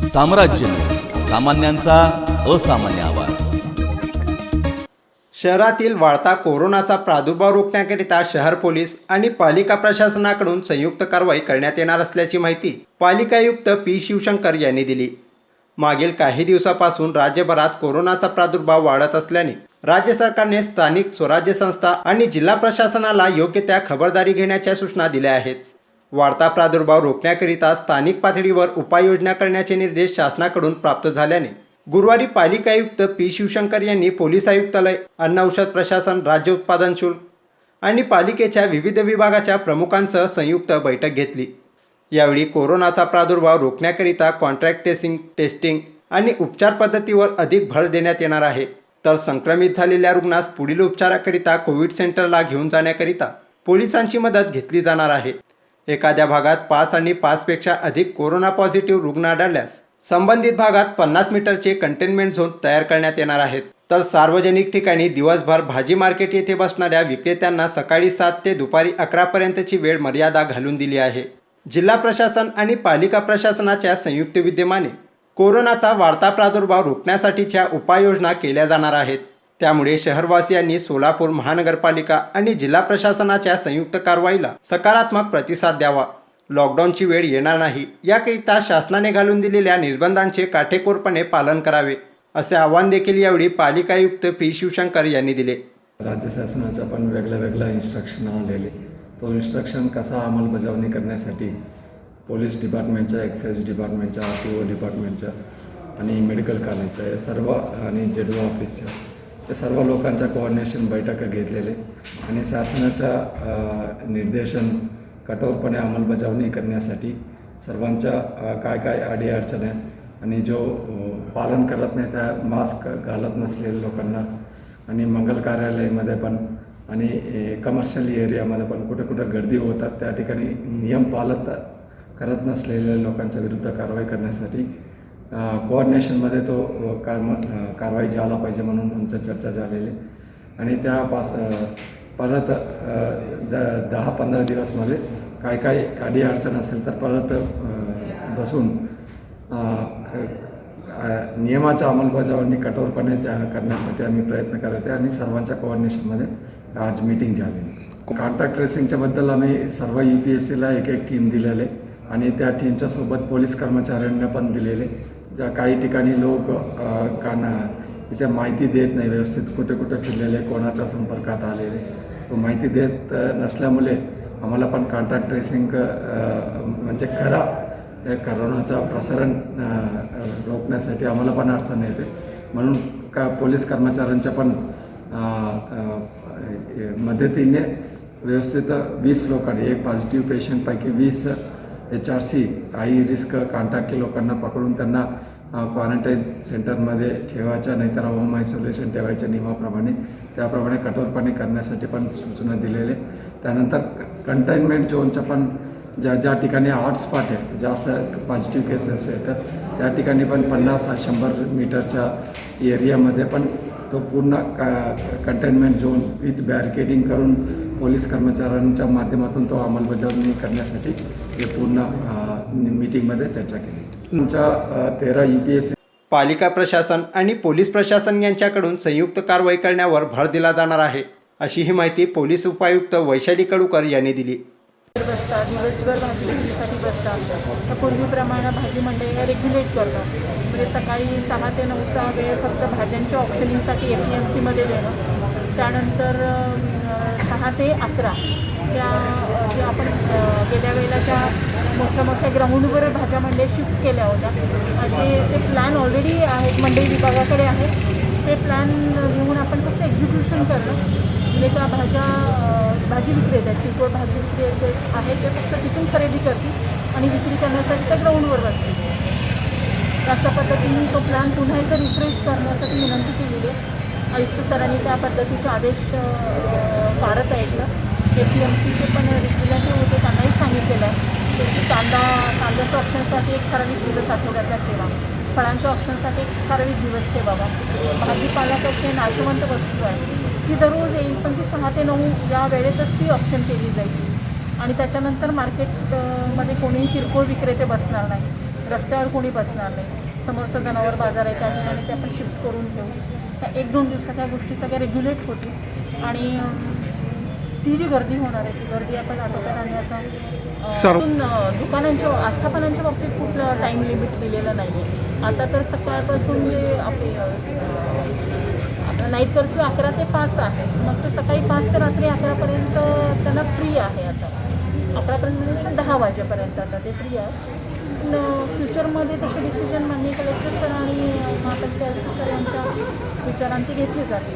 साम्राज्य न्यूज, सामान्यांचा असामान्य आवाज। शहरातील वाढता कोरोनाचा प्रादुर्भाव रोखण्याकरिता शहर पोलीस आणि पालिका प्रशासनाकडून संयुक्त कारवाई करण्यात येणार असल्याची माहिती पालिका आयुक्त पी शिवशंकर यांनी दिली। मागील काही दिवसापासून राज्यभरात कोरोनाचा प्रादुर्भाव वाढत असल्याने राज्य सरकारने स्थानिक स्वराज्य संस्था आणि जिल्हा प्रशासनाला योग्य त्या खबरदारी घेण्याच्या सूचना दिल्या आहेत। वाढता प्रादुर्भाव रोखण्याकरिता स्थानिक पातळीवर उपाययोजना करण्याचे निर्देश शासनाकडून प्राप्त झाल्याने गुरुवारी पालिका आयुक्त पी शिवशंकर यांनी पोलीस आयुक्तालय, अन्न औषध प्रशासन, राज्य उत्पादन शुल्क आणि पालिकेच्या विविध विभागाच्या प्रमुखांसह संयुक्त बैठक घेतली। यावेळी कोरोनाचा प्रादुर्भाव रोखण्याकरिता कॉन्ट्रॅक्ट ट्रेसिंग, टेस्टिंग आणि उपचार पद्धतीवर अधिक भर देण्यात येणार आहे। तर संक्रमित झालेल्या रुग्णास पुढील उपचाराकरिता कोविड सेंटरला घेऊन जाण्याकरिता पोलिसांची मदत घेतली जाणार आहे। एखाद्या भागात 5 आणि 5 पेक्षा अधिक कोरोना पॉझिटिव्ह रुग्ण आढळल्यास संबंधित भागात 50 मीटरचे कंटेनमेंट झोन तयार करण्यात येणार आहेत। तर सार्वजनिक ठिकाणी दिवसभर भाजी मार्केट येथे बसणाऱ्या विक्रेत्यांना सकाळी 7 ते दुपारी 11 पर्यंतची वेळ मर्यादा घालून दिली आहे। जिल्हा प्रशासन आणि पालिका प्रशासनाच्या संयुक्त विद्यमाने कोरोनाचा वाढता प्रादुर्भाव रोखण्यासाठीच्या उपाययोजना केल्या जाणार आहेत। त्यामुळे शहरवासियांनी सोलापूर महानगरपालिका आणि जिल्हा प्रशासनाच्या संयुक्त कारवाईला सकारात्मक प्रतिसाद द्यावा। लॉकडाऊनची वेळ येणार नाही याकरिता शासनाने घालून दिलेल्या निर्बंधांचे काटेकोरपणे पालन करावे, असे आवाहन देखील यावेळी पालिका आयुक्त पी शिवशंकर यांनी दिले। राज्य शासनाचा पण वेगळ्या इन्स्ट्रक्शन आलेले, तो इन्स्ट्रक्शन कसा अंमलबजावणी करण्यासाठी पोलीस डिपार्टमेंटच्या, एक्साइज डिपार्टमेंटच्या, RTO डिपार्टमेंटच्या आणि मेडिकल कॉलेजच्या या सर्व आणि ZO ऑफिसच्या या सर्व लोकांच्या कोऑर्डिनेशन बैठका घेतलेले आणि शासनाच्या निर्देशन कठोरपणे अंमलबजावणी करण्यासाठी सर्वांच्या काय अडीअडचणी आणि जो पालन करत नाही त्या मास्क घालत नसलेल्या लोकांना आणि मंगल कार्यालयामध्ये पण आणि कमर्शियल एरियामध्ये पण कुठे गर्दी होतात त्या ठिकाणी नियम करत नसलेल्या लोकांच्या विरुद्ध कारवाई करण्यासाठी कोऑर्डिनेशनमध्ये तो कारवाई झाला पाहिजे म्हणून आमची चर्चा झालेली आणि परत 10-15 दिवसमध्ये काय अडीअडचण असेल तर परत बसून नियमाच्या अंमलबजावणी कठोरपणे करण्यासाठी आम्ही प्रयत्न करत आहे आणि सर्वांच्या कोऑर्डिनेशनमध्ये आज मीटिंग झाली। कॉन्टॅक्ट ट्रेसिंगच्याबद्दल आम्ही सर्व UPSCला एक टीम दिलेले आणि त्या टीमच्या सोबत पोलीस कर्मचाऱ्यांना पण दिलेले। ज्या काही ठिकाणी लोक इथे माहिती देत नाही व्यवस्थित, कुठे फिरलेले, कोणाच्या संपर्कात आलेले, तो माहिती देत नसल्यामुळे आम्हाला पण कॉन्टॅक्ट ट्रेसिंग म्हणजे करोनाचा प्रसारण रोखण्यासाठी आम्हाला पण अडचण येते म्हणून पोलीस कर्मचाऱ्यांच्या पण मदतीने व्यवस्थित 20 लोकांनी, एक पॉझिटिव्ह पेशंटपैकी 20 HRC काही रिस्क कॉन्टॅक्ट लोकांना पकडून त्यांना क्वारंटाईन सेंटरमध्ये ठेवायच्या, नाहीतर होम आयसोलेशन ठेवायच्या नियमाप्रमाणे त्याप्रमाणे कठोरपणे करण्यासाठी पण सूचना दिलेले। त्यानंतर कंटेनमेंट झोनच्या पण ज्या ठिकाणी हॉटस्पॉट आहे, जास्त पॉझिटिव्ह केसेस येतात त्या ठिकाणी पण 50-100 मीटरच्या एरियामध्ये पण तो पूर्ण कंटेनमेंट झोन विथ बॅरिकेडिंग करून पोलीस कर्मचाऱ्यांच्या माध्यमातून तो अंमलबजावणी करण्यासाठी हे पूर्ण मीटिंगमध्ये चर्चा केली। तुमच्या 13 UPSC पालिका प्रशासन आणि पोलीस प्रशासन यांच्याकडून संयुक्त कारवाई करण्यावर भर दिला जाणार आहे, अशी ही माहिती पोलीस उपायुक्त वैशाली कडूकर यांनी दिली। बसतात दिवसभर भाजी विक्रीसाठी बसतात, तर पूर्वीप्रमाणे भाजी मंडई रेग्युलेट करतात। म्हणजे सकाळी 6 ते 9चा वेळ फक्त भाज्यांच्या ऑप्शनिंगसाठी APMCमध्ये देणं, त्यानंतर 6 ते 11 जे आपण गेल्या वेळेला ज्या मोठ्या ग्राउंडवर भाज्या मंडई शिफ्ट केल्या होत्या असे ते प्लॅन ऑलरेडी आहेत, मंडई विभागाकडे आहेत। ते प्लॅन घेऊन आपण फक्त एक्झिक्युशन करणं, म्हणजे त्या भाजी विक्रेते आहेत, किरकोळ भाजी विक्रेते आहेत ते फक्त तिथून खरेदी करतील आणि विक्री करण्यासाठी त्या ग्राउंडवर बसतील। अशा पद्धतीने तो प्लॅन पुन्हा एकदा रिफ्रेश करण्यासाठी विनंती केलेली आहे। आयुक्त सरांनी त्या पद्धतीचे आदेश पाळत यायचं। APMCचे पण रिप्रेझेंटेटिव्ह होते, त्यांनाही सांगितलेलं आहे की कांद्याच्या ऑप्शनसाठी एक ठराविक दिवस आठवड्यातला ठेवा, फळांच्या ऑप्शनसाठी एक ठराविक दिवस ठेवावा। भाजीपाल्यापेक्षा नाशवंत वस्तू आहे ती दररोज येईल, पण ती 6 ते 9 या वेळेतच ती ऑप्शन केली जाईल आणि त्याच्यानंतर मार्केटमध्ये कोणीही किरकोळ विक्रेते बसणार नाही। रस्त्यावर कोणी बसणार नाही. समोरचं जनावर बाजार आहे त्या ठिकाणी ते आपण शिफ्ट करून घेऊ. त्या 1-2 दिवसात त्या गोष्टी सगळ्या रेग्युलेट होतील आणि ती जी गर्दी होणार आहे ती गर्दी आपण आटोक्यात आणण्याचा दुकानांच्या आस्थापनांच्या बाबतीत कुठलं टाईम लिमिट दिलेलं नाही आहे. आता तर सकाळपासून जे आपले नाईट कर्फ्यू 11 ते 5 आहे, मग ते सकाळी 5 ते रात्री 11पर्यंत त्यांना फ्री आहे. आता 11पर्यंत 10 वाजेपर्यंत आता ते फ्री आहे. पण फ्युचरमध्ये तसे डिसिजन माननीय कलेक्टर सर आणि महापालिका आयुक्त सर यांच्या विचारांती घेतली जाते.